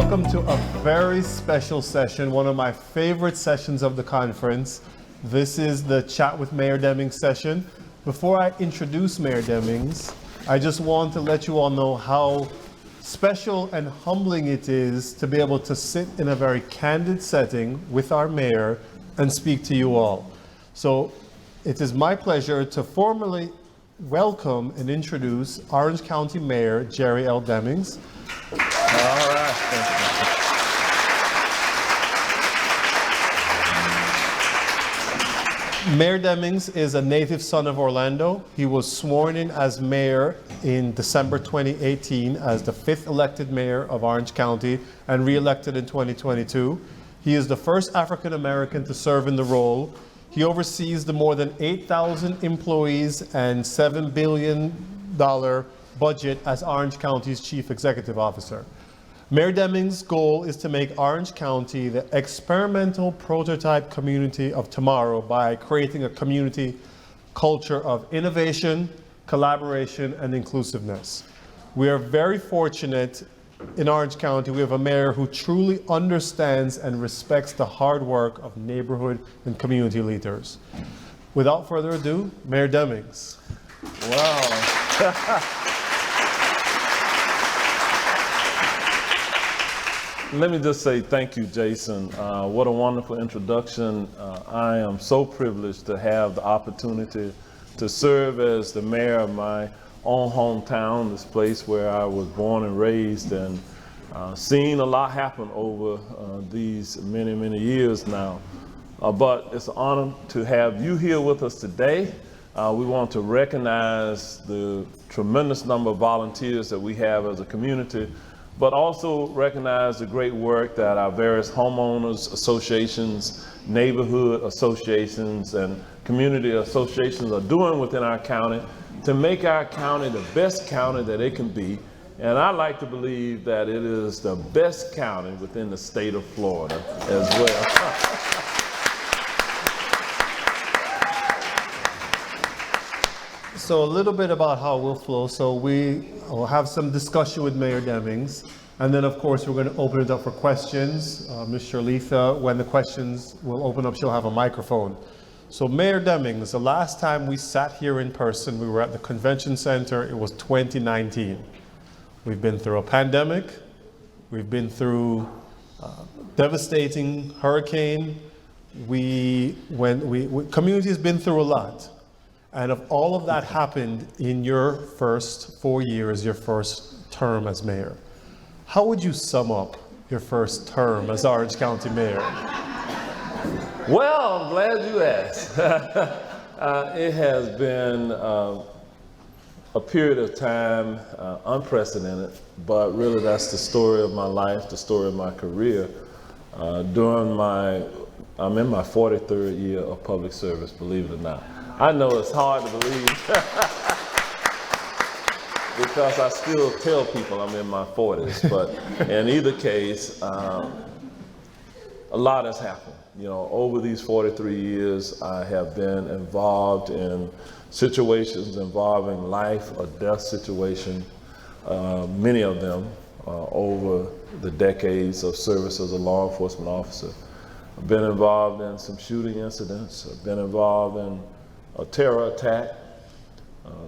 Welcome to a very special session, one of my favorite sessions of the conference. This is the Chat with Mayor Demings session. Before I introduce Mayor Demings, I just want to let you all know how special and humbling it is to be able to sit in a very candid setting with our mayor and speak to you all. So it is my pleasure to formally welcome and introduce Orange County Mayor Jerry L. Demings. All right. Mayor Demings is a native son of Orlando. He was sworn in as mayor in December 2018 as the 5th elected mayor of Orange County and re-elected in 2022. He is the first African American to serve in the role. He oversees the more than 8,000 employees and $7 billion budget as Orange County's Chief Executive Officer. Mayor Demings' goal is to make Orange County the experimental prototype community of tomorrow by creating a community culture of innovation, collaboration, and inclusiveness. We are very fortunate in Orange County. We have a mayor who truly understands and respects the hard work of neighborhood and community leaders. Without further ado, Mayor Demings. Wow. Let me just say thank you, Jason. What a wonderful introduction. I am so privileged to have the opportunity to serve as the mayor of my own hometown, this place where I was born and raised, and seen a lot happen over these many, many years now. But it's an honor to have you here with us today. We want to recognize the tremendous number of volunteers that we have as a community, but also recognize the great work that our various homeowners associations, neighborhood associations, and community associations are doing within our county to make our county the best county that it can be. And I like to believe that it is the best county within the state of Florida as well. So a little bit about how we'll flow. So we will have some discussion with Mayor Demings, and then of course we're going to open it up for questions. Ms. Shirlitha, when the questions will open up, she'll have a microphone. So Mayor Demings, the last time we sat here in person, we were at the convention center, it was 2019. We've been through a pandemic, we've been through devastating hurricane, community has been through a lot. And if all of that happened in your first 4 years, your first term as mayor, how would you sum up your first term as Orange County mayor? Well, I'm glad you asked. It has been a period of time, unprecedented, but really that's the story of my life, the story of my career. I'm in my 43rd year of public service, believe it or not. I know it's hard to believe because I still tell people I'm in my 40s, but in either case, a lot has happened. You know, over these 43 years, I have been involved in situations involving life or death situation, many of them over the decades of service as a law enforcement officer. I've been involved in some shooting incidents. I've been involved in a terror attack,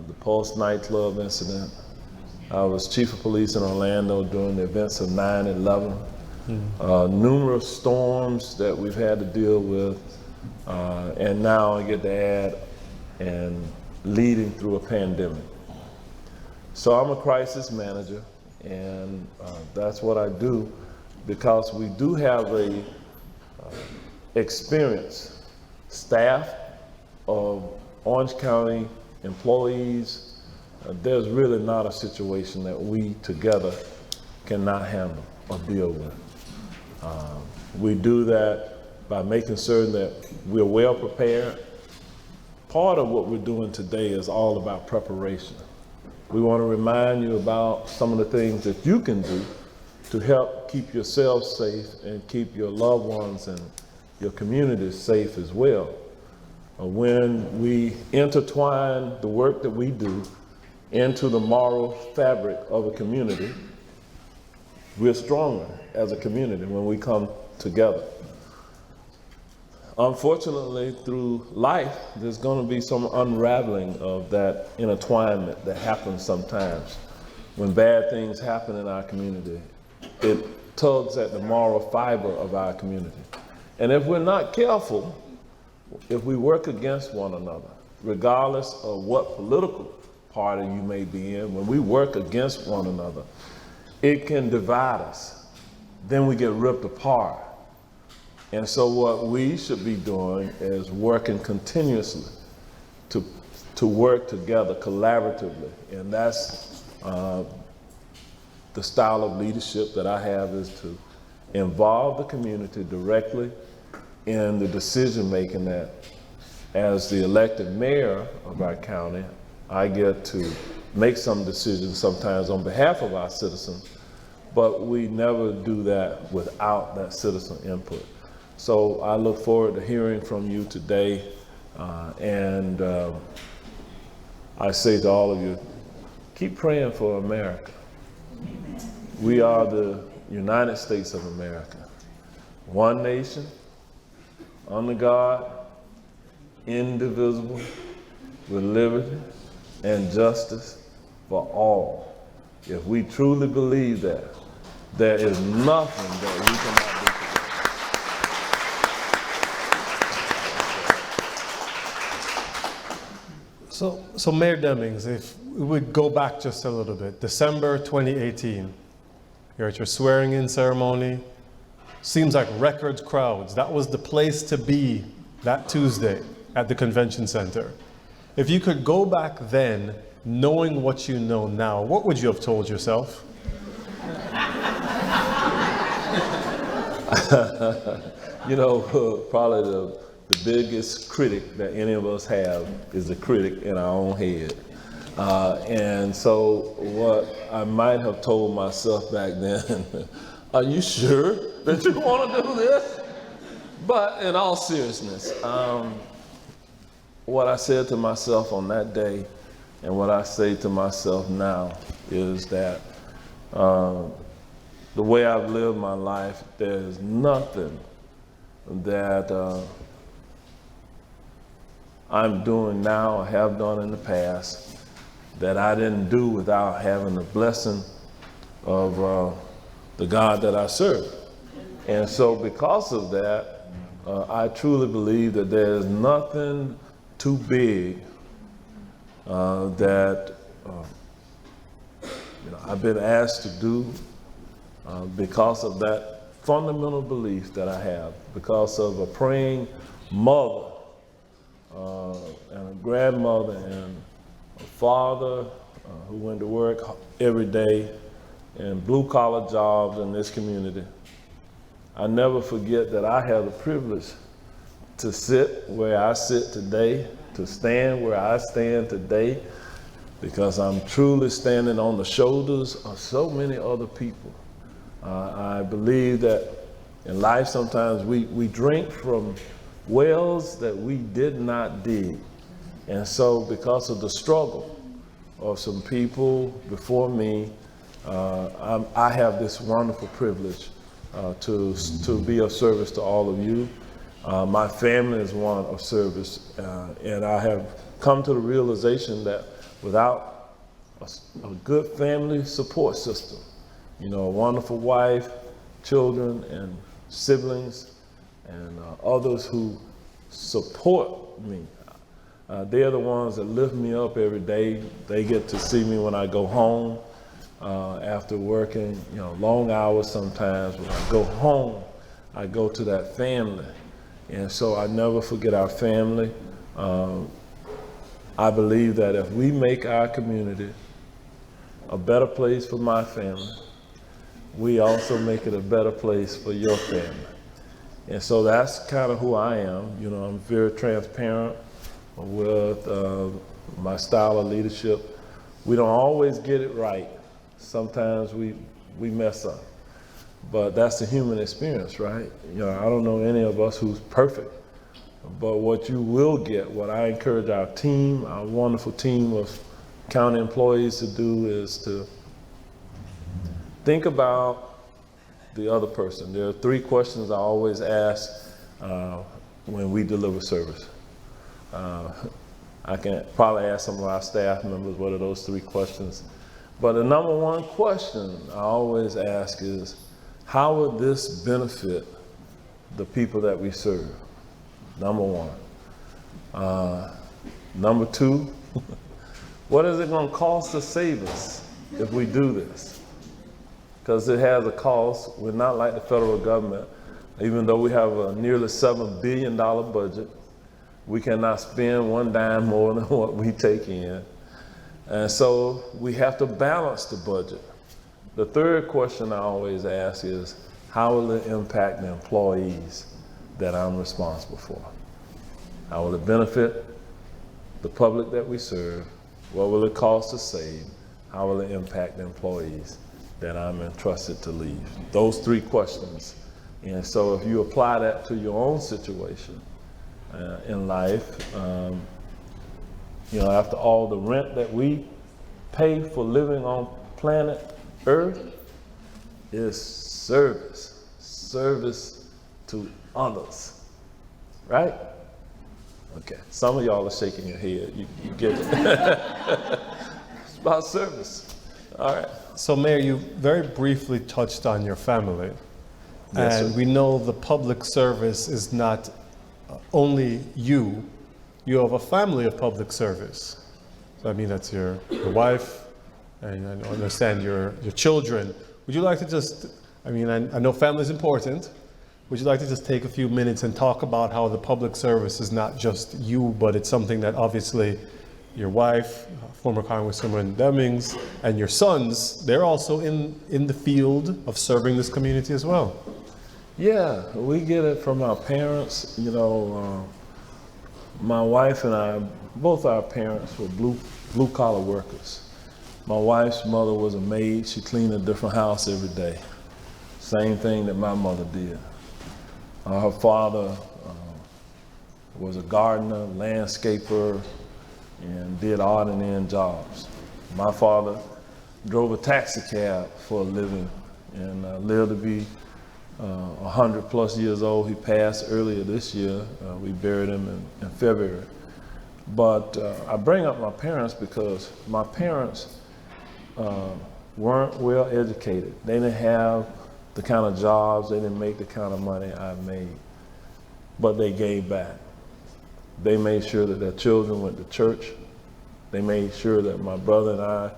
the Pulse nightclub incident. I was chief of police in Orlando during the events of 9/11. Numerous storms that we've had to deal with, and now I get to add and leading through a pandemic. So I'm a crisis manager, and that's what I do because we do have a experienced staff of Orange County employees. There's really not a situation that we together cannot handle or deal with. We do that by making certain that we're well prepared. Part of what we're doing today is all about preparation. We want to remind you about some of the things that you can do to help keep yourself safe and keep your loved ones and your communities safe as well. When we intertwine the work that we do into the moral fabric of a community, we're stronger as a community when we come together. Unfortunately, through life, there's going to be some unraveling of that intertwinement that happens sometimes. When bad things happen in our community, it tugs at the moral fiber of our community. And if we're not careful, if we work against one another, regardless of what political party you may be in, when we work against one another, it can divide us. Then we get ripped apart. And so what we should be doing is working continuously to work together collaboratively. And that's the style of leadership that I have, is to involve the community directly in the decision making that as the elected mayor of our county, I get to make some decisions sometimes on behalf of our citizens, but we never do that without that citizen input. So I look forward to hearing from you today, and I say to all of you, keep praying for America. We are the United States of America. One nation, under God, indivisible, with liberty and justice for all. If we truly believe that, there is nothing that we cannot do together. So Mayor Demings, if we would go back just a little bit, December 2018, you're at your swearing-in ceremony. Seems like record crowds. That was the place to be that Tuesday at the convention center. If you could go back then, knowing what you know now, what would you have told yourself? You know, probably the biggest critic that any of us have is the critic in our own head. And so what I might have told myself back then, are you sure that you want to do this? But in all seriousness, what I said to myself on that day and what I say to myself now is that the way I've lived my life, there's nothing that I'm doing now or have done in the past that I didn't do without having the blessing of the God that I serve. And so because of that, I truly believe that there's nothing too big that I've been asked to do because of that fundamental belief that I have, because of a praying mother and a grandmother and a father who went to work every day in blue-collar jobs in this community. I never forget that I had the privilege to sit where I sit today, to stand where I stand today, because I'm truly standing on the shoulders of so many other people. I believe that in life sometimes we drink from wells that we did not dig. And so because of the struggle of some people before me, I have this wonderful privilege to be of service to all of you. My family is one of service, and I have come to the realization that without a good family support system, a wonderful wife, children, and siblings, and others who support me, they're the ones that lift me up every day. They get to see me when I go home after working, long hours sometimes. When I go home, I go to that family. And so I never forget our family. I believe that if we make our community a better place for my family, we also make it a better place for your family. And so that's kind of who I am. I'm very transparent with my style of leadership. We don't always get it right. Sometimes we mess up. But that's the human experience, right? I don't know any of us who's perfect. But what you will get, what I encourage our team, our wonderful team of county employees to do, is to think about the other person. There are 3 questions I always ask when we deliver service. I can probably ask some of our staff members what are those 3 questions. But the number 1 question I always ask is, how would this benefit the people that we serve? Number 1. Number 2, what is it going to cost to save us if we do this? Because it has a cost. We're not like the federal government. Even though we have a nearly $7 billion budget, we cannot spend 1 dime more than what we take in. And so we have to balance the budget. The 3rd question I always ask is, how will it impact the employees that I'm responsible for? How will it benefit the public that we serve? What will it cost to save? How will it impact the employees that I'm entrusted to lead? Those 3 questions. And so if you apply that to your own situation in life, you know, after all the rent that we pay for living on planet Earth is service to others, right? Okay, some of y'all are shaking your head, you get it. It's about service, all right. So Mayor, you very briefly touched on your family. Yes, And sir. we know the public service is not only you have a family of public service. So I mean, that's your wife, and I understand your children. Would you like to just, I mean, I know family is important. Would you like to just take a few minutes and talk about how the public service is not just you, but it's something that obviously your wife, former Congresswoman Demings, and your sons, they're also in the field of serving this community as well? Yeah, we get it from our parents. You know, my wife and I, both our parents were blue collar workers. My wife's mother was a maid. She cleaned a different house every day. Same thing that my mother did. Her father was a gardener, landscaper, and did odd and end jobs. My father drove a taxi cab for a living and lived to be 100+ years old. He passed earlier this year. We buried him in February. But I bring up my parents because my parents weren't well educated. They didn't have the kind of jobs, they didn't make the kind of money I made, but they gave back. They made sure that their children went to church. They made sure that my brother and I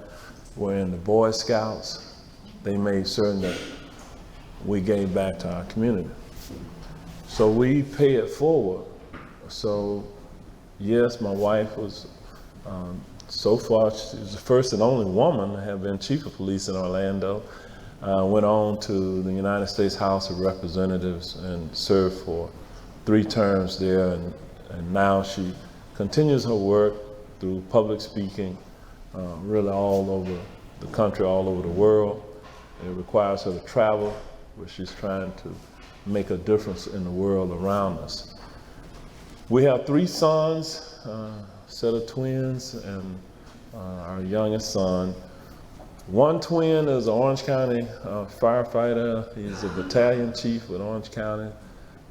were in the Boy Scouts. They made certain that we gave back to our community. So we pay it forward. So yes, my wife was, so far, she's the first and only woman to have been chief of police in Orlando. Went on to the United States House of Representatives and served for 3 terms there, and now she continues her work through public speaking, really all over the country, all over the world. It requires her to travel, but she's trying to make a difference in the world around us. We have 3 sons, set of twins, and our youngest son. One twin is an Orange County firefighter. He's a battalion chief with Orange County.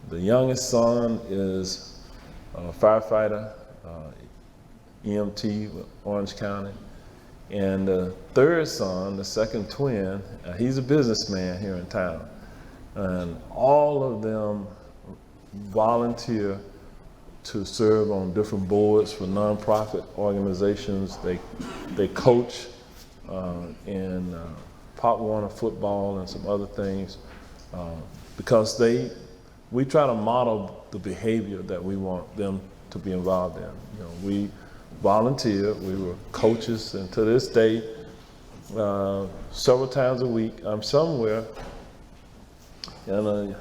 The youngest son is a firefighter, EMT with Orange County. And the 3rd son, the 2nd twin, he's a businessman here in town. And all of them volunteer to serve on different boards for nonprofit organizations. They coach in Pop Warner football and some other things because we try to model the behavior that we want them to be involved in. You know, we volunteered, we were coaches, and to this day, several times a week, I'm somewhere, and a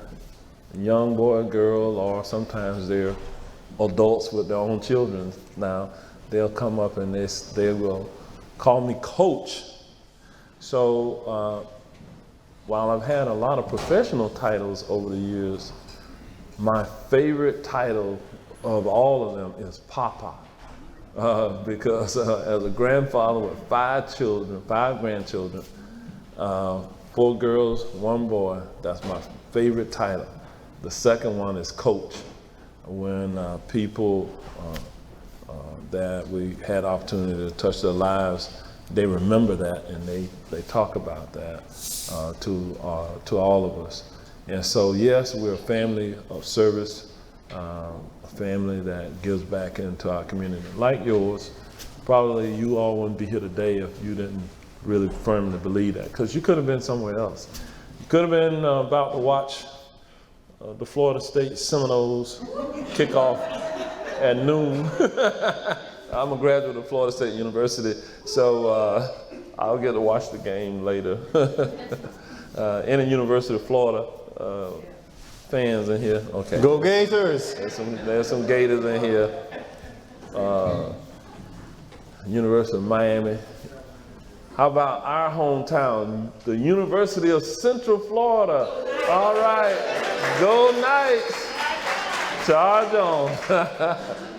young boy or girl, or sometimes they're adults with their own children now, they'll come up and they will call me coach. So while I've had a lot of professional titles over the years, my favorite title of all of them is Papa. Because as a grandfather with 5 grandchildren, 4 girls, 1 boy. That's my favorite title. The second one is coach. When people that we had opportunity to touch their lives, they remember that and they talk about that to all of us. And so yes, we're a family of service, a family that gives back into our community. Like yours, probably you all wouldn't be here today if you didn't really firmly believe that, because you could have been somewhere else. You could have been about to watch the Florida State Seminoles kick off at noon. I'm a graduate of Florida State University, so I'll get to watch the game later. Any University of Florida fans in here? Okay. Go Gators! There's some Gators in here. University of Miami. How about our hometown, the University of Central Florida? All right, go Knights! Charge on.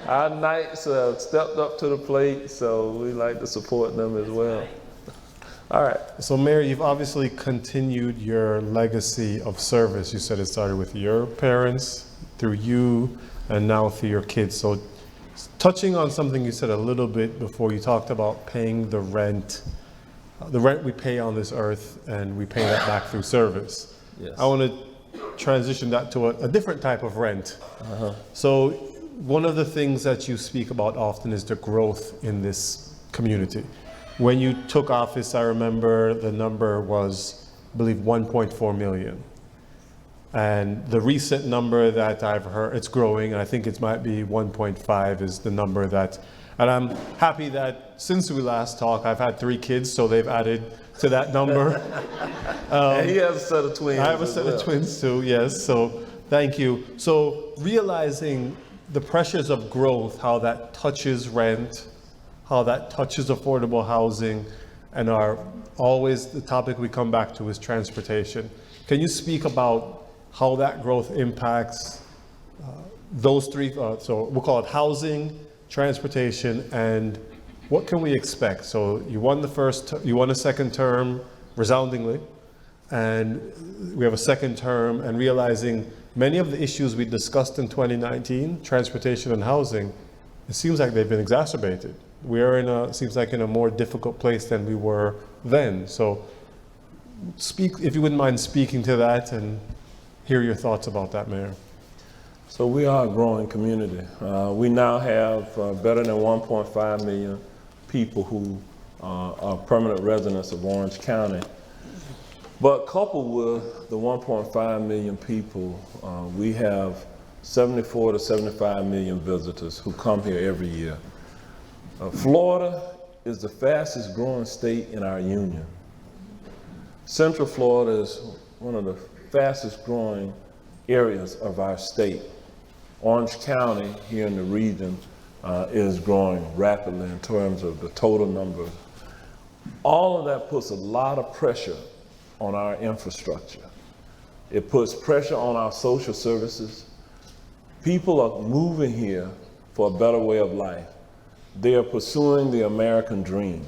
Our Knights have stepped up to the plate, so we like to support them as well. All right. So Mayor, you've obviously continued your legacy of service. You said it started with your parents, through you, and now through your kids. So touching on something you said a little bit before, you talked about paying the rent we pay on this earth, and we pay that back through service. Yes. I want to transition that to a different type of rent. So one of the things that you speak about often is the growth in this community. When you took office, I remember the number was, I believe, 1.4 million. And the recent number that I've heard, it's growing, and I think it might be 1.5 is the number that, and I'm happy that since we last talked, I've had 3 kids, so they've added to that number. And he has a set of twins. I have a set of twins too, yes, so thank you. So realizing the pressures of growth, how that touches rent, how that touches affordable housing, and always the topic we come back to is transportation. Can you speak about how that growth impacts those 3, so we'll call it housing, transportation, and what can we expect? So you won a second term resoundingly, and we have a second term, and realizing many of the issues we discussed in 2019, transportation and housing, it seems like they've been exacerbated. We are seems like in a more difficult place than we were then. So if you wouldn't mind speaking to that and hear your thoughts about that, Mayor. So we are a growing community. We now have better than 1.5 million people who are permanent residents of Orange County. But coupled with the 1.5 million people, we have 74 to 75 million visitors who come here every year. Florida is the fastest growing state in our union. Central Florida is one of the fastest growing areas of our state. Orange County here in the region is growing rapidly in terms of the total number. All of that puts a lot of pressure on our infrastructure. It puts pressure on our social services. People are moving here for a better way of life. They are pursuing the American dream.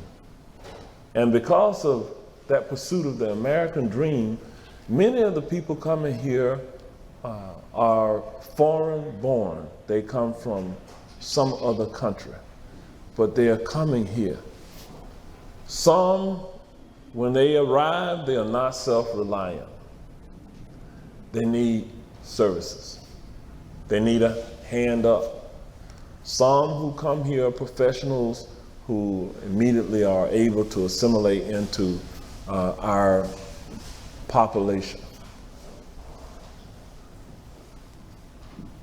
And because of that pursuit of the American dream, many of the people coming here are foreign born. They come from some other country, but they are coming here. Some, when they arrive, they are not self-reliant. They need services. They need a hand up. Some who come here are professionals who immediately are able to assimilate into our population.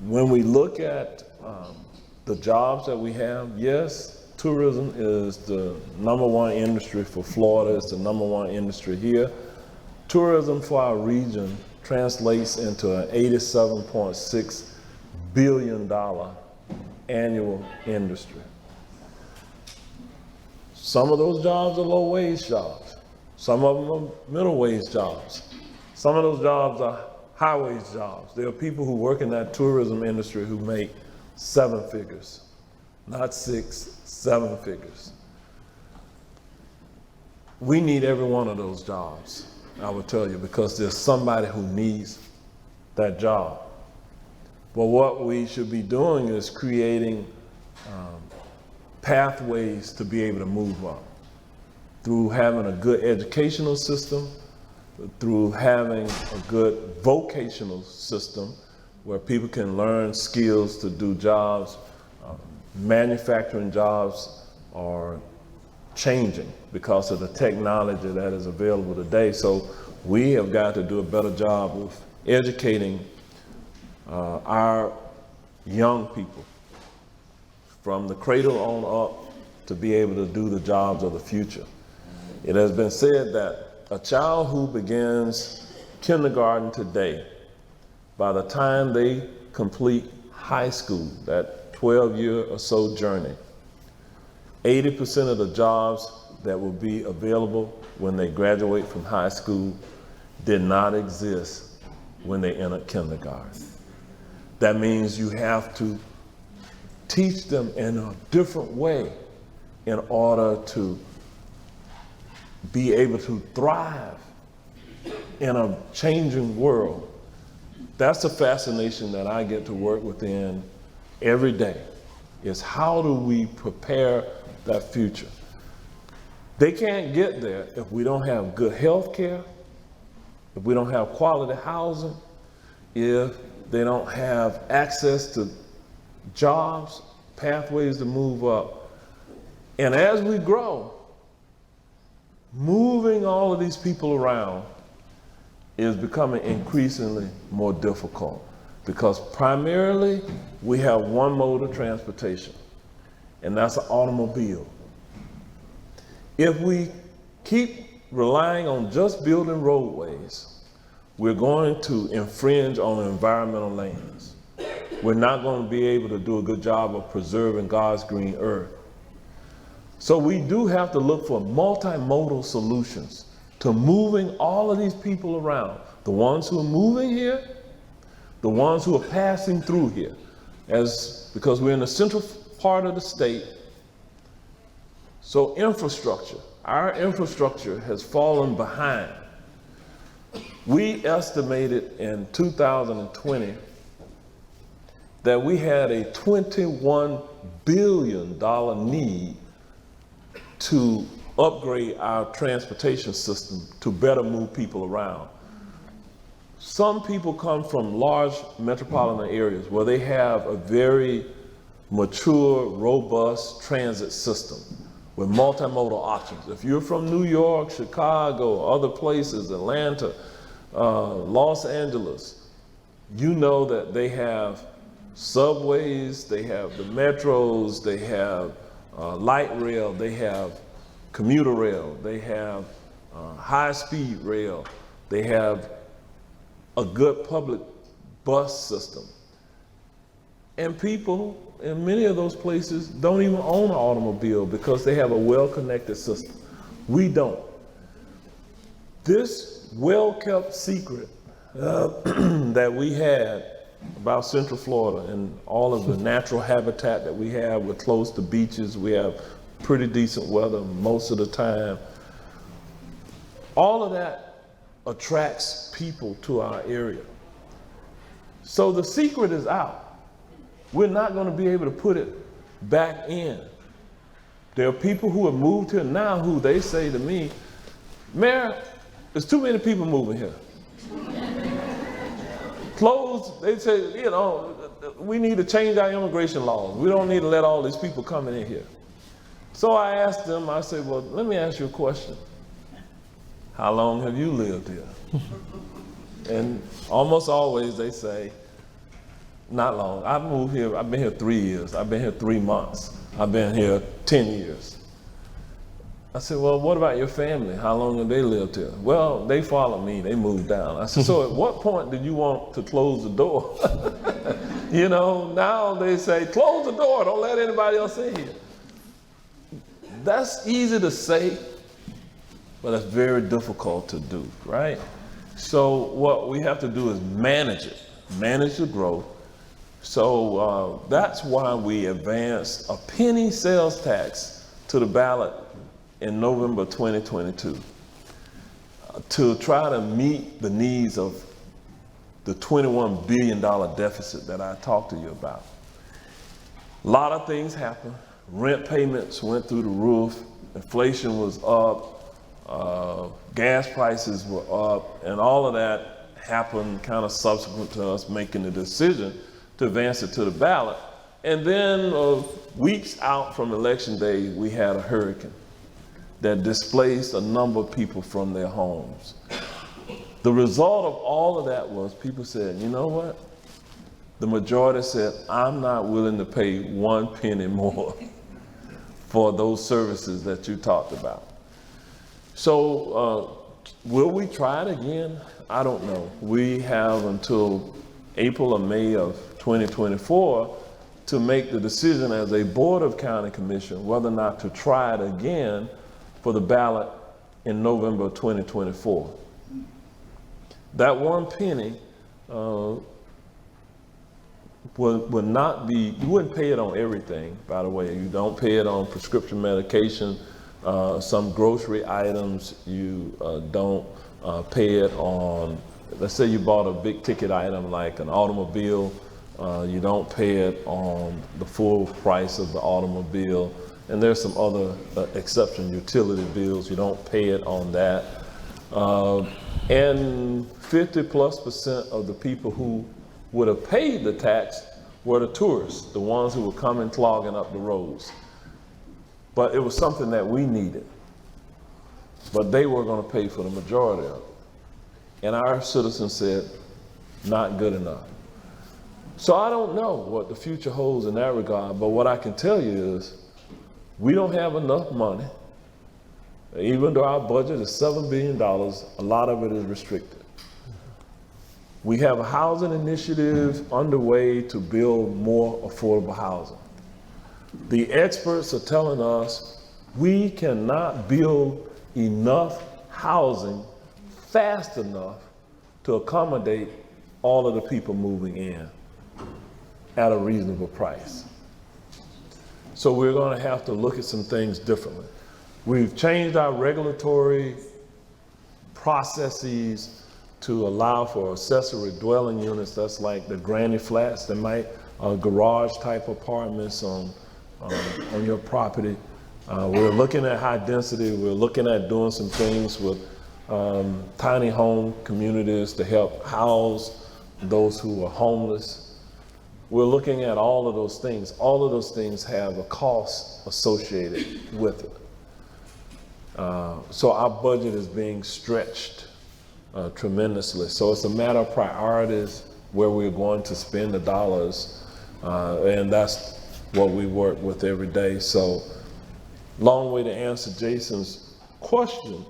When we look at the jobs that we have, yes, tourism is the #1 industry for Florida. It's the #1 industry here. Tourism for our region translates into an $87.6 billion annual industry. Some of those jobs are low-wage jobs. Some of them are middle-wage jobs. Some of those jobs are high-wage jobs. There are people who work in that tourism industry who make 7 figures, not 6, 7 figures. We need every one of those jobs. I will tell you, because there's somebody who needs that job. But what we should be doing is creating pathways to be able to move up through having a good educational system, through having a good vocational system where people can learn skills to do jobs. Manufacturing jobs are changing because of the technology that is available today. So we have got to do a better job of educating our young people from the cradle on up to be able to do the jobs of the future. It has been said that a child who begins kindergarten today, by the time they complete high school, that 12-year or so journey, 80% of the jobs that will be available when they graduate from high school did not exist when they entered kindergarten. That means you have to teach them in a different way in order to be able to thrive in a changing world. That's the fascination that I get to work within every day, is how do we prepare that future? They can't get there if we don't have good health care, if we don't have quality housing, if they don't have access to jobs, pathways to move up. And as we grow, moving all of these people around is becoming increasingly more difficult, because primarily we have one mode of transportation, and that's an automobile. If we keep relying on just building roadways, we're going to infringe on environmental lands. We're not going to be able to do a good job of preserving God's green earth. So we do have to look for multimodal solutions to moving all of these people around. The ones who are moving here, the ones who are passing through here. Because we're in the central part of the state, so infrastructure, our infrastructure has fallen behind. We estimated in 2020 that we had a $21 billion need to upgrade our transportation system to better move people around. Some people come from large metropolitan areas where they have a very mature, robust transit system with multimodal options. If you're from New York, Chicago, other places, Atlanta, Los Angeles, you know that they have subways, they have the metros, they have light rail, they have commuter rail, they have high-speed rail, they have a good public bus system. And people in many of those places don't even own an automobile because they have a well-connected system. We don't. This well-kept secret that we had about Central Florida and all of the natural habitat that we have, we're close to beaches, we have pretty decent weather most of the time. All of that attracts people to our area. So the secret is out. We're not going to be able to put it back in. There are people who have moved here now who they say to me, Mayor, there's too many people moving here. They say, you know, we need to change our immigration laws. We don't need to let all these people coming in here. So I asked them, I said, well, let me ask you a question. How long have you lived here? And almost always they say, not long. I've moved here, I've been here 3 years. I've been here 3 months. I've been here 10 years. I said, well, what about your family? How long have they lived here? Well, they followed me, they moved down. I said, so at what point did you want to close the door? You know, now they say, close the door, don't let anybody else in here. That's easy to say, but it's very difficult to do, right? So what we have to do is manage it, manage the growth. So that's why we advanced a penny sales tax to the ballot in November 2022. to try to meet the needs of the $21 billion deficit that I talked to you about. A lot of things happened. Rent payments went through the roof, inflation was up, gas prices were up, and all of that happened kind of subsequent to us making the decision to advance it to the ballot. And then weeks out from election day, we had a hurricane that displaced a number of people from their homes. The result of all of that was people said, you know what? The majority said, I'm not willing to pay 1 penny more for those services that you talked about. So will we try it again? I don't know. We have until April or May of 2024 to make the decision as a Board of County Commission whether or not to try it again for the ballot in November of 2024. That 1 penny would not be, you wouldn't pay it on everything, by the way. You don't pay it on prescription medication, some grocery items. You don't pay it on, let's say you bought a big ticket item like an automobile, you don't pay it on the full price of the automobile. And there's some other exception, utility bills, you don't pay it on that. And 50+% of the people who would have paid the tax were the tourists, the ones who were coming clogging up the roads. But it was something that we needed. But they were going to pay for the majority of it. And our citizens said, not good enough. So I don't know what the future holds in that regard, but what I can tell you is we don't have enough money. Even though our budget is $7 billion, a lot of it is restricted. We have a housing initiative underway to build more affordable housing. The experts are telling us we cannot build enough housing fast enough to accommodate all of the people moving in at a reasonable price. So we're going to have to look at some things differently. We've changed our regulatory processes to allow for accessory dwelling units. That's like the granny flats, that might garage type apartments on your property. We're looking at high density. We're looking at doing some things with tiny home communities to help house those who are homeless. We're looking at all of those things. All of those things have a cost associated with it. So our budget is being stretched tremendously. So it's a matter of priorities, where we're going to spend the dollars, and that's what we work with every day. So long way to answer Jason's question,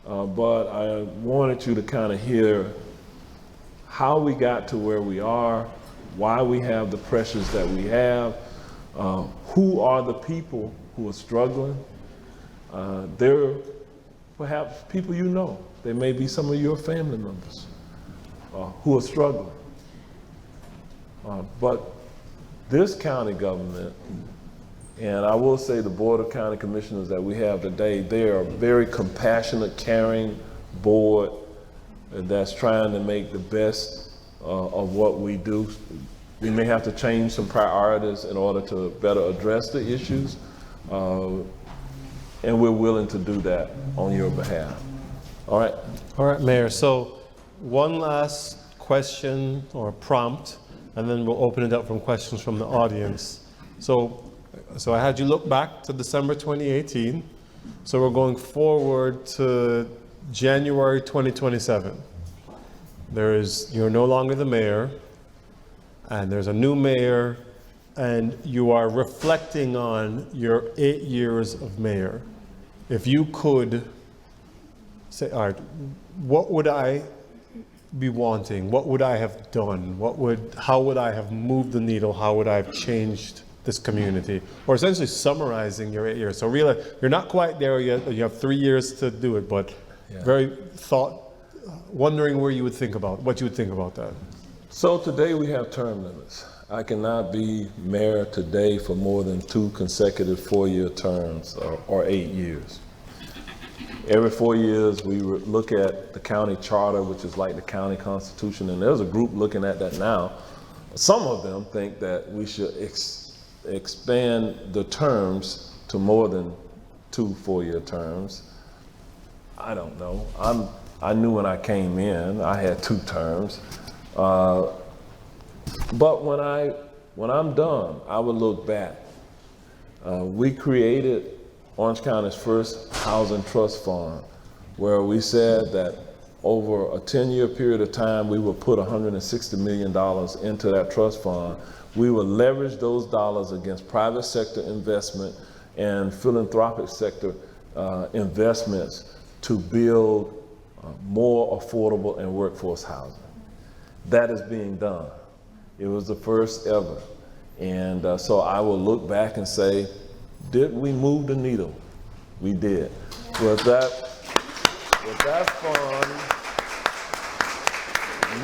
but I wanted you to kind of hear how we got to where we are, why we have the pressures that we have, who are the people who are struggling. They're perhaps people you know. They may be some of your family members who are struggling. But this county government, and I will say the Board of County Commissioners that we have today, they are a very compassionate, caring board that's trying to make the best of what we do. We may have to change some priorities in order to better address the issues, and we're willing to do that on your behalf. All right. All right, Mayor. So one last question or prompt, and then we'll open it up from questions from the audience. So I had you look back to December 2018. So we're going forward to January 2027. You're no longer the mayor, and there's a new mayor, and you are reflecting on your 8 years of mayor. If you could say, all right, what would I be wanting? What would I have done? How would I have moved the needle? How would I have changed this community? Or essentially summarizing your 8 years. So really, you're not quite there yet. You have 3 years to do it, but wondering what you would think about that. So today we have term limits. I cannot be mayor today for more than 2 consecutive 4-year terms or 8 years. Every 4 years, we look at the county charter, which is like the county constitution, and there's a group looking at that now. Some of them think that we should expand the terms to more than 2 4-year terms. I don't know. I knew when I came in, I had 2 terms. But when I'm done, I will look back. We created Orange County's first housing trust fund, where we said that over a 10-year period of time, we would put $160 million into that trust fund. We would leverage those dollars against private sector investment and philanthropic sector investments to build more affordable and workforce housing. That is being done. It was the first ever. And so I will look back and say, did we move the needle? We did. With that fund,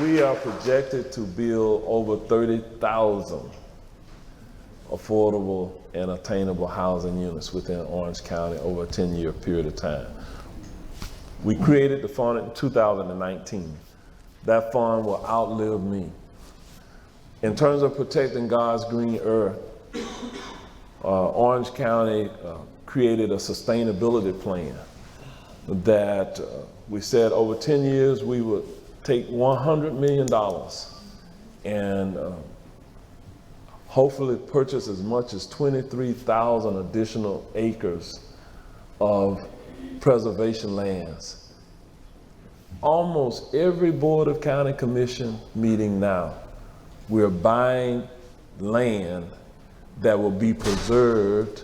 we are projected to build over 30,000 affordable and attainable housing units within Orange County over a 10-year period of time. We created the fund in 2019. That fund will outlive me. In terms of protecting God's green earth, Orange County created a sustainability plan that we said over 10 years we would take $100 million and hopefully purchase as much as 23,000 additional acres of preservation lands. Almost every Board of County Commission meeting now, we're buying land that will be preserved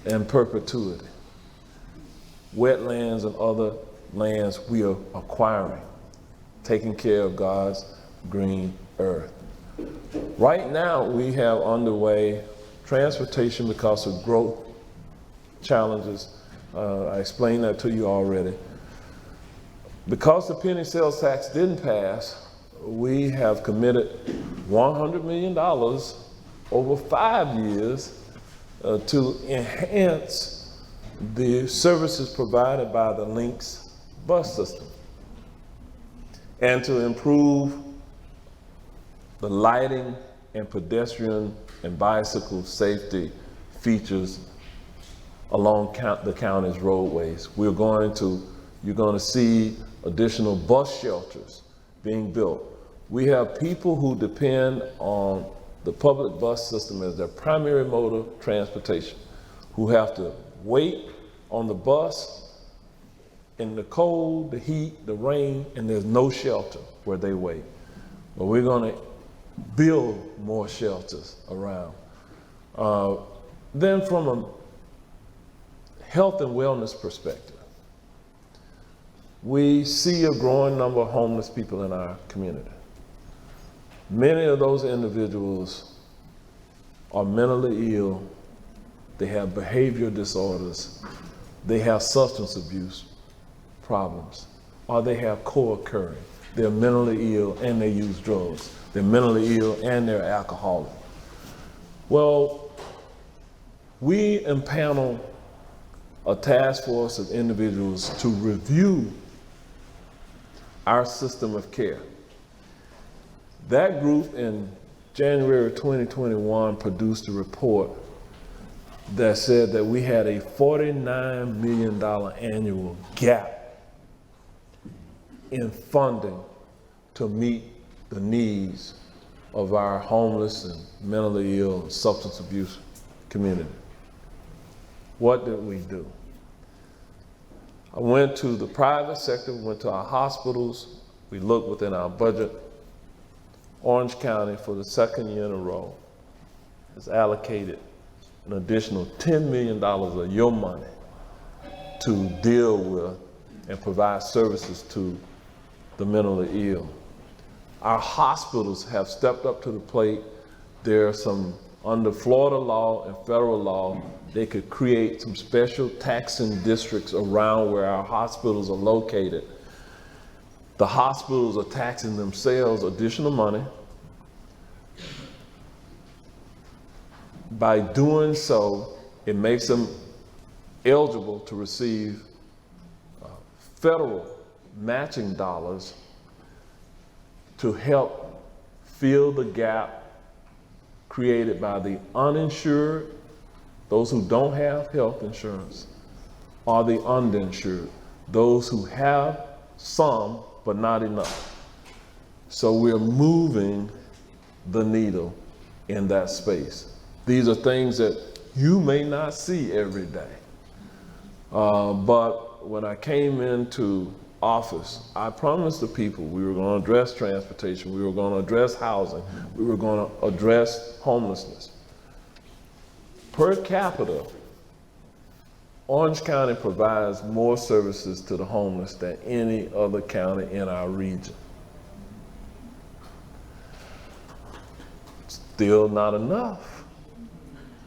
in perpetuity. Wetlands and other lands we are acquiring, taking care of God's green earth. Right now, we have underway transportation because of growth challenges. I explained that to you already. Because the penny sales tax didn't pass, we have committed $100 million over 5 years to enhance the services provided by the Lynx bus system and to improve the lighting and pedestrian and bicycle safety features along the county's roadways. You're going to see additional bus shelters being built. We have people who depend on the public bus system as their primary mode of transportation, who have to wait on the bus in the cold, the heat, the rain, and there's no shelter where they wait. But we're going to build more shelters around. Then from a health and wellness perspective, we see a growing number of homeless people in our community. Many of those individuals are mentally ill, they have behavioral disorders, they have substance abuse problems, or they have co-occurring. They're mentally ill and they use drugs. They're mentally ill and they're alcoholic. Well, we impanel a task force of individuals to review our system of care. That group in January 2021 produced a report that said that we had a $49 million annual gap in funding to meet the needs of our homeless and mentally ill and substance abuse community. What did we do? I went to the private sector, went to our hospitals, we looked within our budget. Orange County, for the second year in a row, has allocated an additional $10 million of your money to deal with and provide services to the mentally ill. Our hospitals have stepped up to the plate. There are some, under Florida law and federal law, they could create some special taxing districts around where our hospitals are located. The hospitals are taxing themselves additional money. By doing so, it makes them eligible to receive federal matching dollars to help fill the gap created by the uninsured, those who don't have health insurance, or the underinsured, those who have some but not enough. So we're moving the needle in that space. These are things that you may not see every day. But when I came into office, I promised the people we were going to address transportation, we were going to address housing, we were going to address homelessness. Per capita, Orange County provides more services to the homeless than any other county in our region. Still not enough,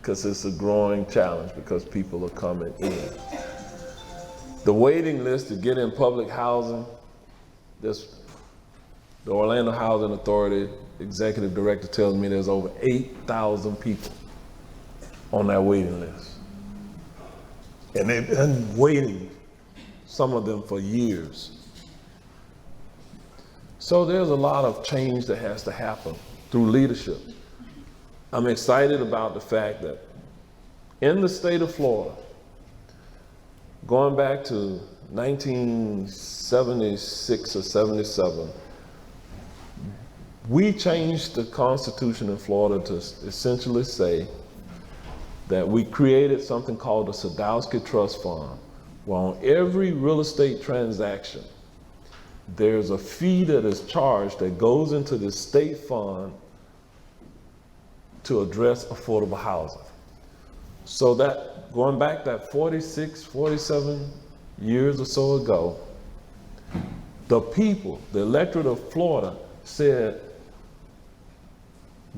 because it's a growing challenge because people are coming in. The waiting list to get in public housing, the Orlando Housing Authority executive director tells me there's over 8,000 people on that waiting list. And they've been waiting, some of them for years. So there's a lot of change that has to happen through leadership. I'm excited about the fact that in the state of Florida, going back to 1976 or 77, we changed the Constitution in Florida to essentially say that we created something called the Sadowski Trust Fund, where on every real estate transaction, there's a fee that is charged that goes into the state fund to address affordable housing. So that, going back that 46, 47 years or so ago, the people, the electorate of Florida said,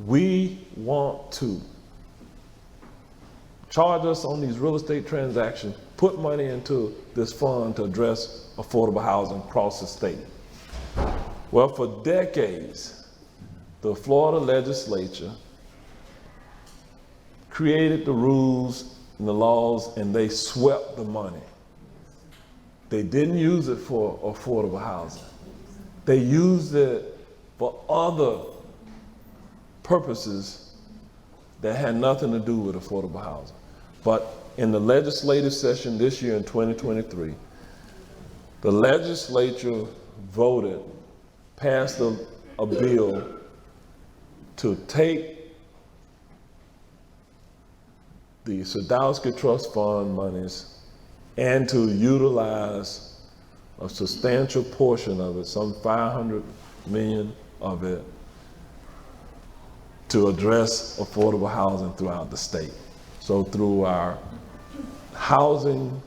we want to charge us on these real estate transactions, put money into this fund to address affordable housing across the state. Well, for decades, the Florida legislature created the rules and the laws, and they swept the money. They didn't use it for affordable housing. They used it for other purposes that had nothing to do with affordable housing. But in the legislative session this year in 2023, the legislature passed a bill to take the Sadowski Trust Fund monies and to utilize a substantial portion of it, some 500 million of it, to address affordable housing throughout the state. So through our housing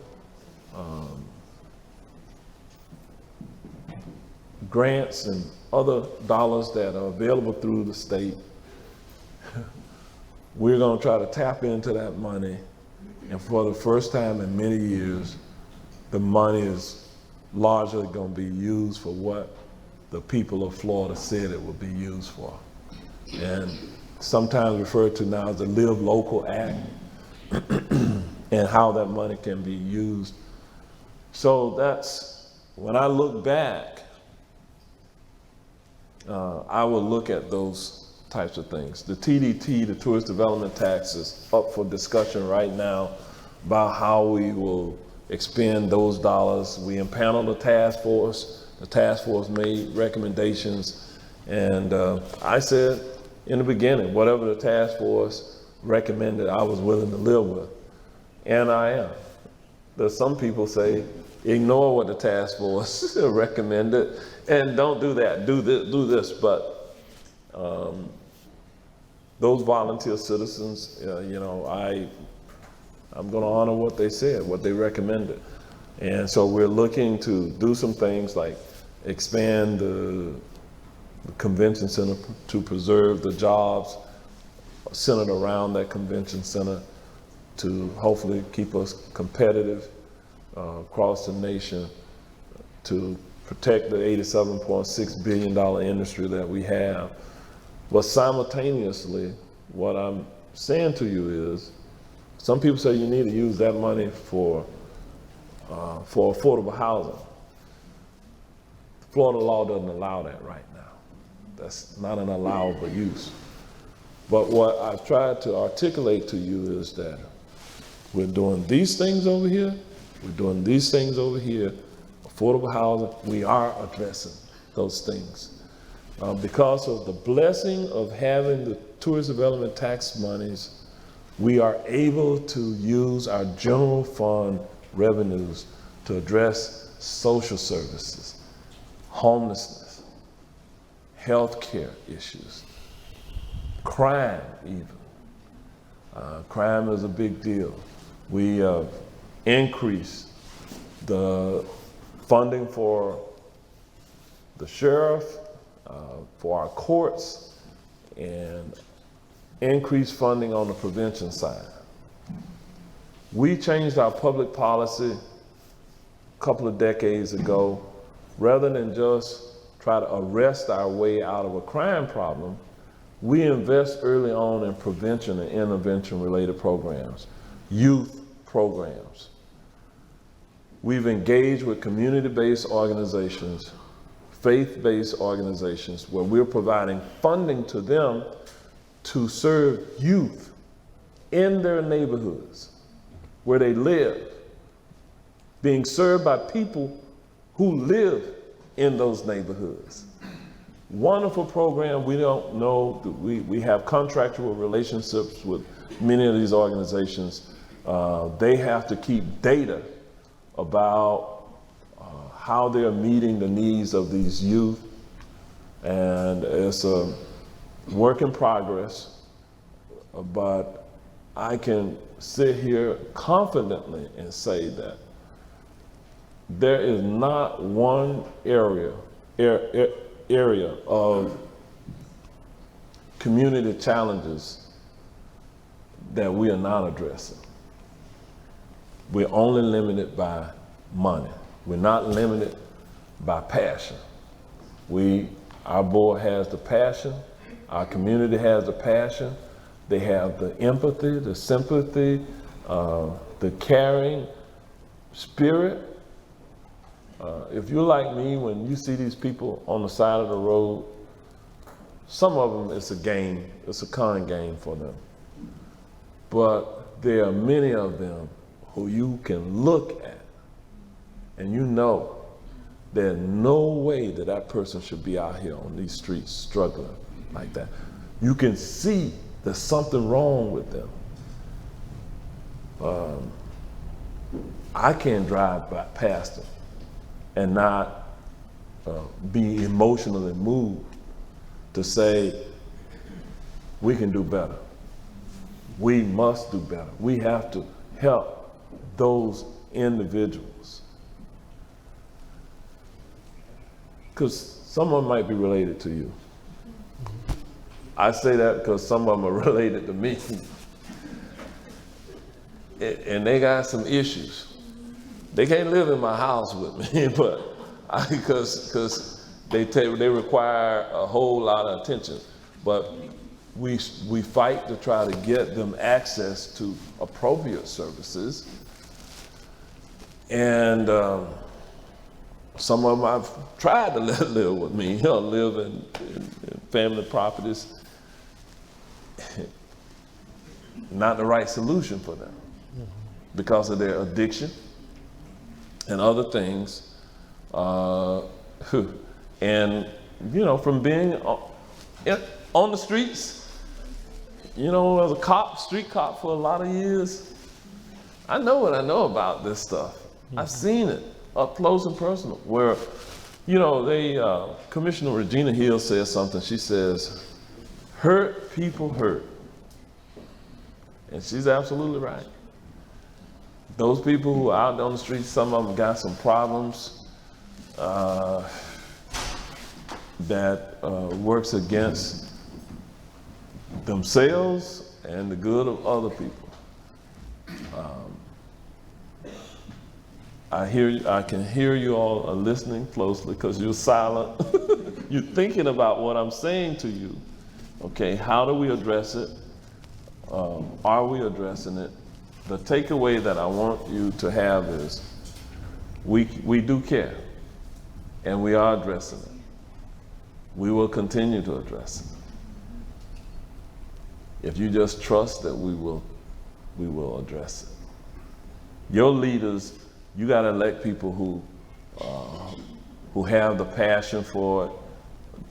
grants and other dollars that are available through the state, we're going to try to tap into that money, and for the first time in many years, the money is largely going to be used for what the people of Florida said it would be used for. And sometimes referred to now as the Live Local Act, and how that money can be used. So that's, when I look back, I will look at those types of things. The TDT, the Tourist Development Tax, is up for discussion right now about how we will expend those dollars. We impaneled a task force. The task force made recommendations, and I said in the beginning, whatever the task force recommended, I was willing to live with, and I am. There's some people say, ignore what the task force recommended and don't do that, do this, but those volunteer citizens, I'm going to honor what they said, what they recommended. And so we're looking to do some things like expand the convention center to preserve the jobs centered around that convention center, to hopefully keep us competitive across the nation, to protect the $87.6 billion industry that we have. But simultaneously, what I'm saying to you is, some people say you need to use that money for affordable housing. Florida law doesn't allow that right now. That's not an allowable use. But what I've tried to articulate to you is that we're doing these things over here, we're doing these things over here, affordable housing, we are addressing those things. Because of the blessing of having the tourist development tax monies, we are able to use our general fund revenues to address social services, homelessness, healthcare issues, crime even. Crime is a big deal. We increased the funding for the sheriff, for our courts, and increased funding on the prevention side. We changed our public policy a couple of decades ago. Rather than just try to arrest our way out of a crime problem, we invest early on in prevention and intervention related programs, youth programs. We've engaged with community-based organizations, faith-based organizations, where we're providing funding to them to serve youth in their neighborhoods where they live, being served by people who live in those neighborhoods. Wonderful program. We don't know, we have contractual relationships with many of these organizations. They have to keep data about how they're meeting the needs of these youth, and it's a work in progress, but I can sit here confidently and say that there is not one area of community challenges that we are not addressing. We're only limited by money. We're not limited by passion. Our board has the passion, our community has the passion, they have the empathy, the sympathy, the caring spirit. If you're like me, when you see these people on the side of the road, some of them it's a game, it's a con game for them. But there are many of them who you can look at and you know there's no way that that person should be out here on these streets struggling like that. You can see there's something wrong with them. I can't drive past them and not be emotionally moved to say, we can do better. We must do better. We have to help those individuals. Because some of them might be related to you. I say that because some of them are related to me. And they got some issues. They can't live in my house with me, but because they require a whole lot of attention. But we fight to try to get them access to appropriate services. And some of them I've tried to let live with me, live in family properties. Not the right solution for them because of their addiction and other things. And, from being on the streets, as a cop, street cop for a lot of years, I know what I know about this stuff. I've seen it up close and personal where, Commissioner Regina Hill says something. She says, hurt people hurt. And she's absolutely right. Those people who are out on the streets, some of them got some problems that works against themselves and the good of other people. I can hear you all are listening closely because you're silent. You're thinking about what I'm saying to you. Okay, how do we address it? Are we addressing it? The takeaway that I want you to have is we do care. and we are addressing it. We will continue to address it. If you just trust that we will address it. Your leaders, you got to elect people who have the passion for it,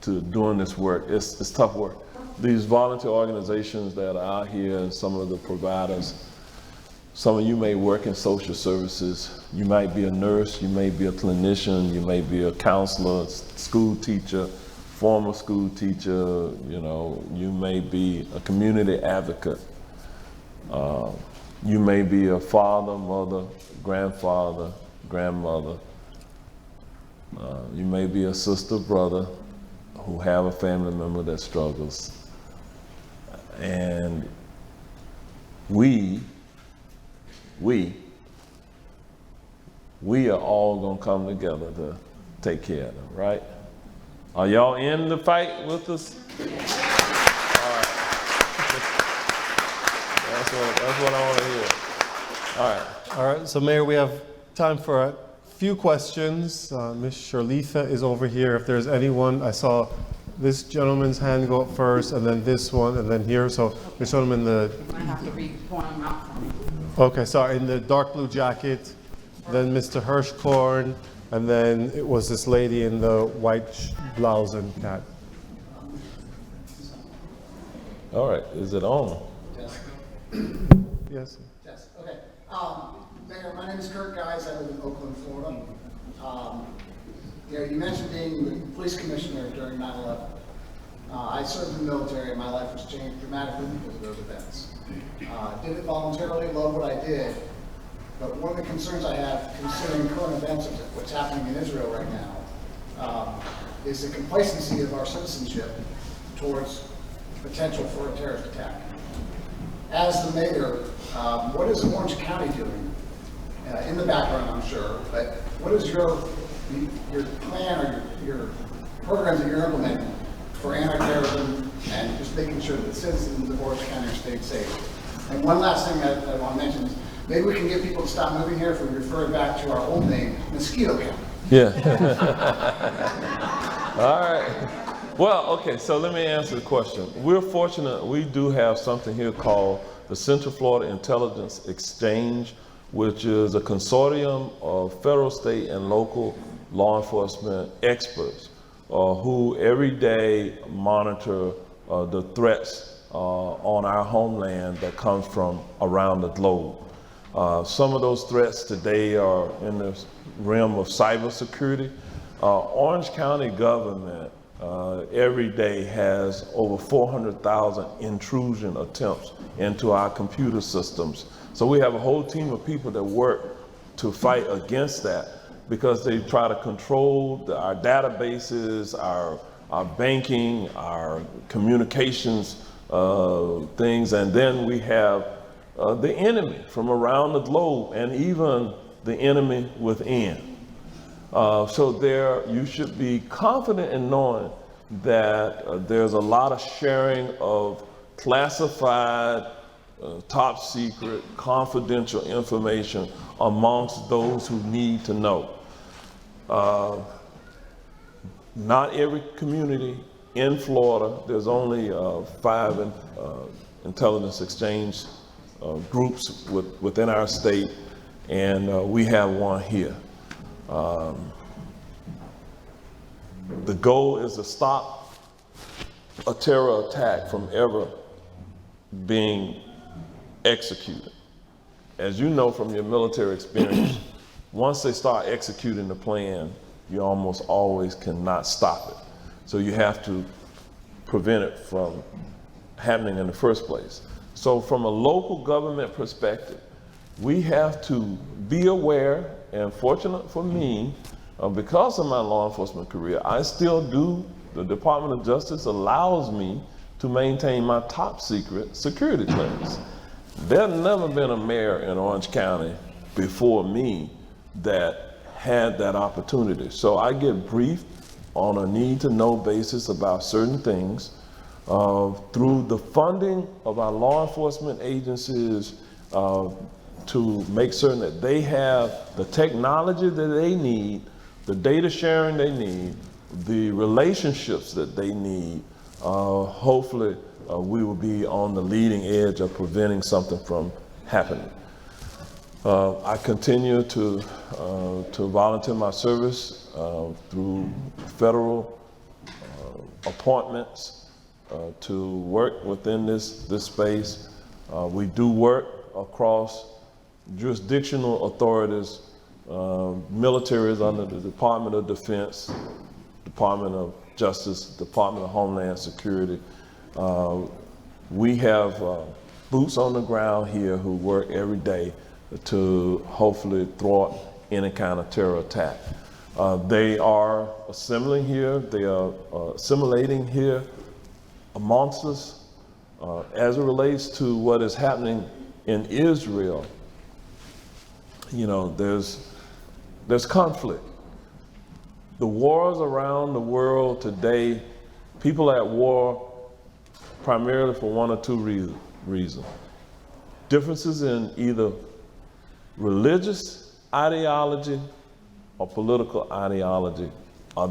to doing this work. It's tough work. These volunteer organizations that are out here and some of the providers, some of you may work in social services. You might be a nurse, you may be a clinician, you may be a counselor, school teacher, former school teacher, you may be a community advocate. You may be a father, mother, grandfather, grandmother. You may be a sister, brother who have a family member that struggles. And we are all gonna come together to take care of them, right? Are y'all in the fight with us? All right. That's what I want to hear. All right. All right, so Mayor, we have time for a few questions. Ms. Shirlitha is over here. If there's anyone, I saw this gentleman's hand go up first, and then this one, and then here. So this gentleman, I have to point them out for me. okay, sorry, in the dark blue jacket, then Mr. Hirschkorn, and then it was this lady in the white blouse and cap. All right. Is it on? Yes. Yes, okay. Mayor, my name is Kurt Guys. I live in Oakland, Florida. You mentioned being the police commissioner during 9/11. I served in the military, and my life was changed dramatically because of those events. Did it voluntarily, love what I did, but one of the concerns I have, considering current events of what's happening in Israel right now, is the complacency of our citizenship towards potential for a terrorist attack. As the mayor, what is Orange County doing? In the background, I'm sure, but what is your plan or your programs that you're implementing for anti-terrorism and just making sure that citizens of Orange County are staying safe? And one last thing that I want to mention is maybe we can get people to stop moving here if we refer back to our old name, Mosquito County. Yeah. All right. Well, okay, so let me answer the question. We're fortunate, we do have something here called the Central Florida Intelligence Exchange, which is a consortium of federal, state, and local law enforcement experts who every day monitor the threats on our homeland that comes from around the globe. Some of those threats today are in the realm of cybersecurity. Orange County government every day has over 400,000 intrusion attempts into our computer systems. So we have a whole team of people that work to fight against that because they try to control our databases, our banking, our communications things, and then we have the enemy from around the globe and even the enemy within. So you should be confident in knowing that there's a lot of sharing of classified, top secret, confidential information amongst those who need to know. Not every community in Florida, there's only 5 intelligence exchange groups within our state, and we have one here. The goal is to stop a terror attack from ever being executed. As you know from your military experience, once they start executing the plan, you almost always cannot stop it. So you have to prevent it from happening in the first place. So from a local government perspective, we have to be aware, and fortunate for me, because of my law enforcement career, I still do, the Department of Justice allows me to maintain my top secret security clearance. There's never been a mayor in Orange County before me that had that opportunity. So I get briefed on a need-to-know basis about certain things through the funding of our law enforcement agencies to make certain that they have the technology that they need the data sharing they need, the relationships that they need, hopefully we will be on the leading edge of preventing something from happening. I continue to volunteer my service through federal appointments to work within this space. We do work across jurisdictional authorities, militaries under the Department of Defense, Department of Justice, Department of Homeland Security. We have boots on the ground here who work every day to hopefully thwart any kind of terror attack. They are assembling here, they are assimilating here amongst us. As it relates to what is happening in Israel, you know, there's conflict. The wars around the world today, people are at war primarily for one or two reasons. Differences in either religious ideology or political ideology, or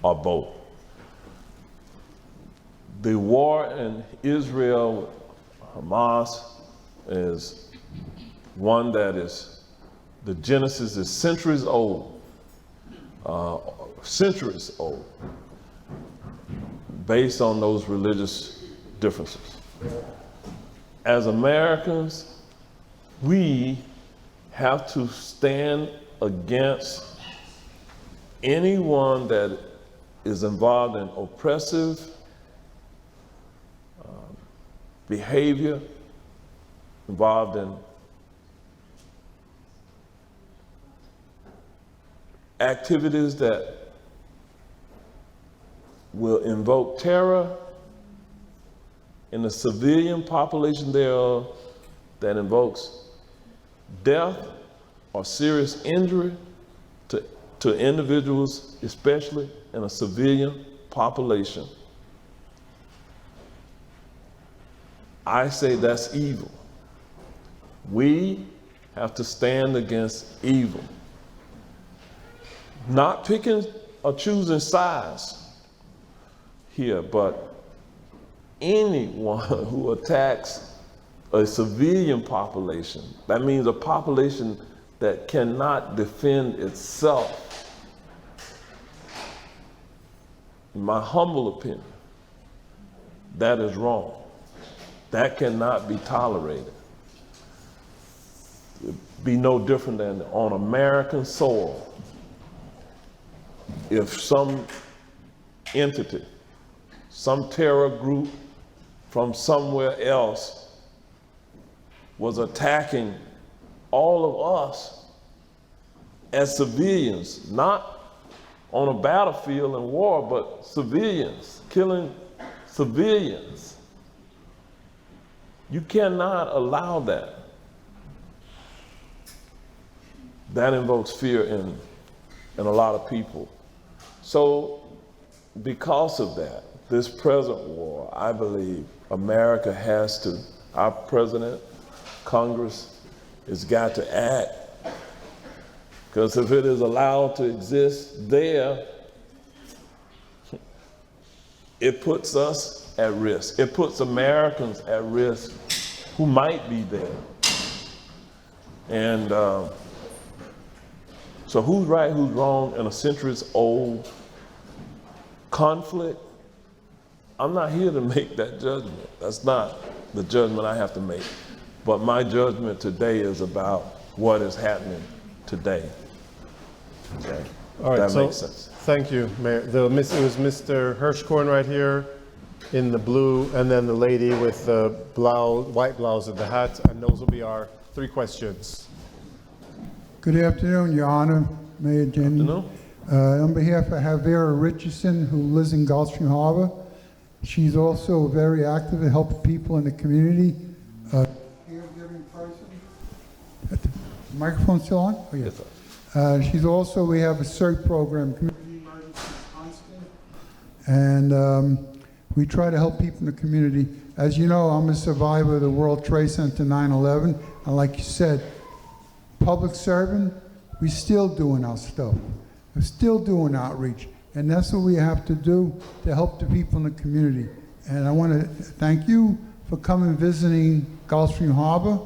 both. The war in Israel, Hamas, is one that is, the genesis is centuries old, based on those religious differences. As Americans, we have to stand against anyone that is involved in oppressive behavior, involved in activities that will invoke terror in the civilian population thereof, that invokes death or serious injury to individuals, especially in a civilian population. I say that's evil. We have to stand against evil. Not picking or choosing sides here, but anyone who attacks a civilian population, that means a population that cannot defend itself, in my humble opinion, that is wrong. That cannot be tolerated. It'd be no different than on American soil. If some entity, some terror group from somewhere else was attacking all of us as civilians, not on a battlefield in war, but civilians, killing civilians. You cannot allow that. That invokes fear in a lot of people. So because of that, this present war, I believe America has to, our president, Congress, has got to act. Because if it is allowed to exist there, it puts us at risk. It puts Americans at risk who might be there. And so who's right, who's wrong in a centuries-old conflict? I'm not here to make that judgment. That's not the judgment I have to make. But my judgment today is about what is happening today. Okay. All right, that so makes sense. thank you, Mayor. It was Mr. Hirschkorn right here in the blue, and then the lady with the blouse, white blouse and the hat, and those will be our 3 questions. Good afternoon, Your Honor, Mayor Demings. Afternoon. On behalf of Javera Richardson, who lives in Gulfstream Harbor, she's also very active in helping people in the community. Caregiving person. The microphone still on? Oh, yes. She's also, we have a CERT program, Community Emergency Constant, and we try to help people in the community. As you know, I'm a survivor of the World Trade Center 9/11, and like you said, public servant, we still doing our stuff. are still doing outreach. And that's what we have to do to help the people in the community. And I want to thank you for coming visiting Gulfstream Harbor.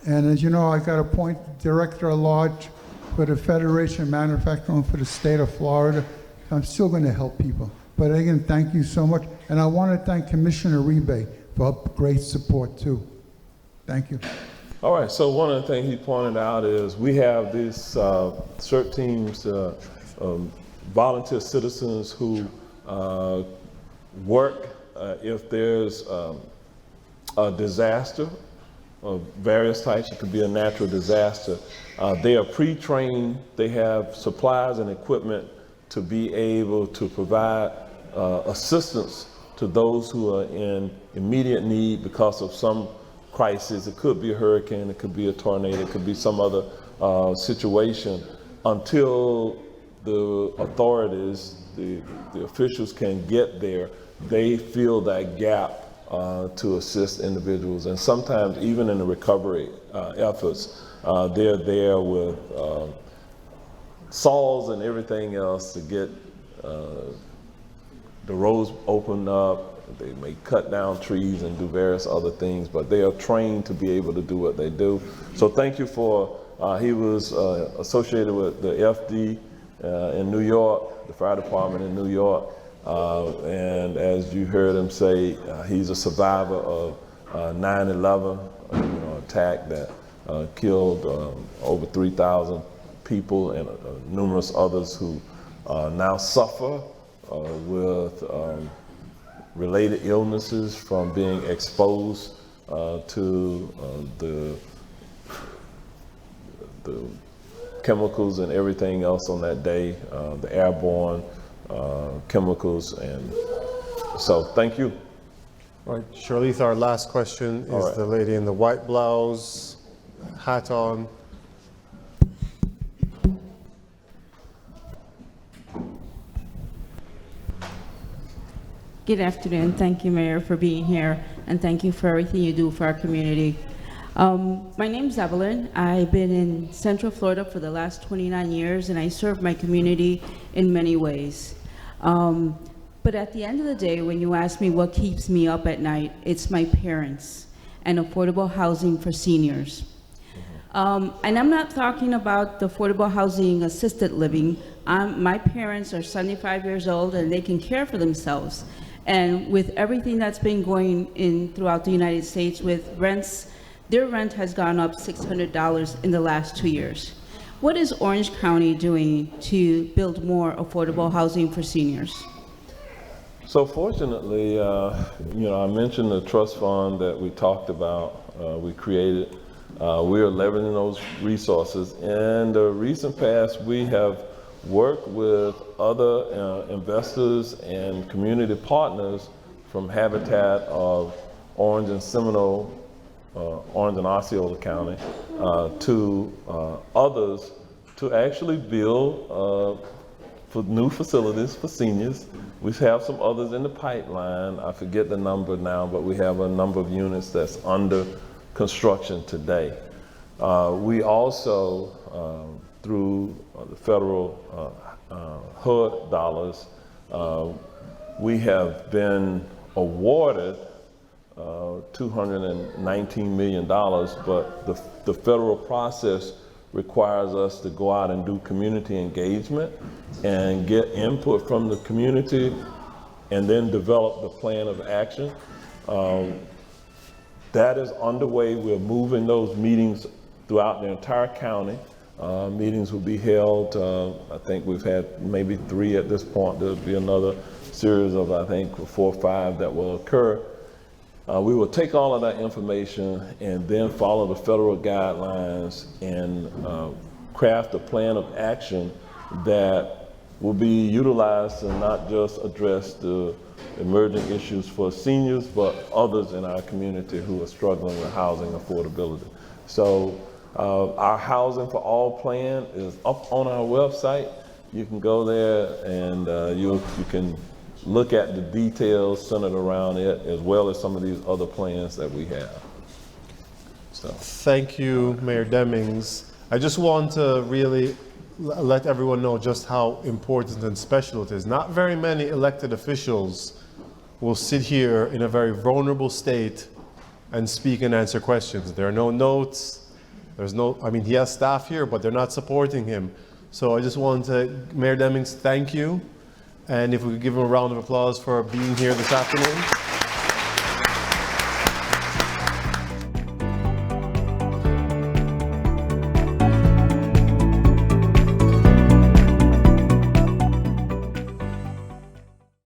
And as you know, I got appointed Director at Large for the Federation of Manufacturing for the state of Florida. I'm still going to help people. But again, thank you so much. And I want to thank Commissioner Rebay for great support too. Thank you. All right, so one of the things he pointed out is we have these CERT teams, volunteer citizens who work if there's a disaster of various types. It could be a natural disaster. They are pre-trained. They have supplies and equipment to be able to provide assistance to those who are in immediate need because of some crisis. It could be a hurricane, it could be a tornado, it could be some other situation. Until the authorities, the officials can get there, they fill that gap to assist individuals. And sometimes even in the recovery efforts, they're there with saws and everything else to get the roads opened up. They may cut down trees and do various other things, but they are trained to be able to do what they do. So thank you for, he was associated with the FD in New York, the fire department in New York. And as you heard him say, he's a survivor of 9/11, attack that killed over 3,000 people and numerous others who now suffer with related illnesses from being exposed to the chemicals and everything else on that day, the airborne chemicals. And so thank you. All right, Charlize, our last question is the lady in the white blouse, hat on. Good afternoon. Thank you, Mayor, for being here, and thank you for everything you do for our community. My name's Evelyn. I've been in Central Florida for the last 29 years, and I serve my community in many ways. But at the end of the day, when you ask me what keeps me up at night, it's my parents and affordable housing for seniors. And I'm not talking about the affordable housing assisted living. My parents are 75 years old and they can care for themselves. And with everything that's been going in throughout the United States with rents, their rent has gone up $600 in the last 2 years. What is Orange County doing to build more affordable housing for seniors? So fortunately, I mentioned the trust fund that we talked about, we created. We are leveraging those resources. In the recent past, we have worked with other investors and community partners from Habitat of Orange and Seminole, Orange and Osceola County, to others to actually build for new facilities for seniors. We have some others in the pipeline. I forget the number now, but we have a number of units that's under construction today. We also, through the federal HUD dollars, we have been awarded $219 million, but the federal process requires us to go out and do community engagement and get input from the community and then develop the plan of action. That is underway. We're moving those meetings throughout the entire county. Meetings will be held, I think we've had maybe 3 at this point. There'll be another series of, I think, 4 or 5 that will occur. We will take all of that information and then follow the federal guidelines and craft a plan of action that will be utilized to not just address the emerging issues for seniors, but others in our community who are struggling with housing affordability. So our Housing for All plan is up on our website. You can go there and you can look at the details centered around it, as well as some of these other plans that we have. So Thank you, Mayor Demings. I just want to really let everyone know just how important and special it is. Not very many elected officials will sit here in a very vulnerable state and speak and answer questions. There are no notes. There's no, I mean, he has staff here, but they're not supporting him. So I just want to, Mayor Demings, thank you. And if we could give him a round of applause for being here this afternoon.